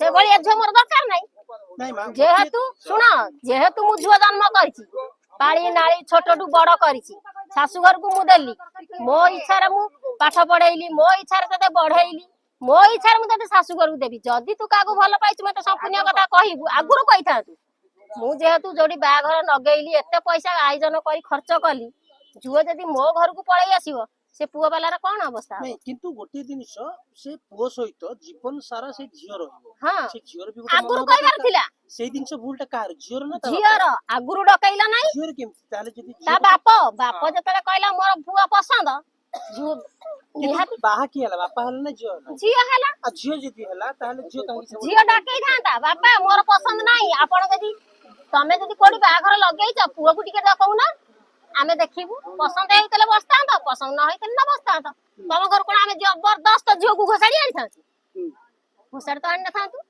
से भली झियो मोर दरकार नहीं जेहेतु सुन जेहेतु मु झियो जन्म करिछि पाड़ी नाली छोटटू बड़ करिछि शाशुघर को मु देली मो इच्छा रे मु पाठ पढ़ेइली मो इच्छा रे तते बढ़ेइली मो इच्छा रे मु तते शाशुघर को देबी जदी तू काको भल पाइछु मते संपूर्ण कथा कहिबु आगुरु कहिथा तू मु जेहेतु जोडी बाघर नगेइली एते पैसा आयोजन करी खर्च कली झियो जदी मो घर को पळै आसीबो से पुओ वाला कोन अवस्था नहीं किंतु गोटे जिनिस से पुओ सहित जीवन सारा से झियो रहइबो हां से झियोर भी गोटे आगुरु कहिबार थिला से जिनिस भूलटा कार झियोर ना झियोर आगुरु डकैला नाही झियोर केमति ताले जदी ता बाप जतले कहला मोर पुओ पसंद झियो निहाती बाहा की हला बापा हला ना झियो हला आ झियो जदी हला ताले झियो काहे से झियो डकै थांता बापा मोर पसंद नाही आपण जदी तमे जदी कोडी बाघर लगेइछ पुओ को टिके डकौना आमे देखिबु पसंद हेइतले बसता त पसंद न हेइतले न बसता त तम घर कोन आमे जबरदस्त झियो को घोसाडी आनी था घोसाड त आनी था तू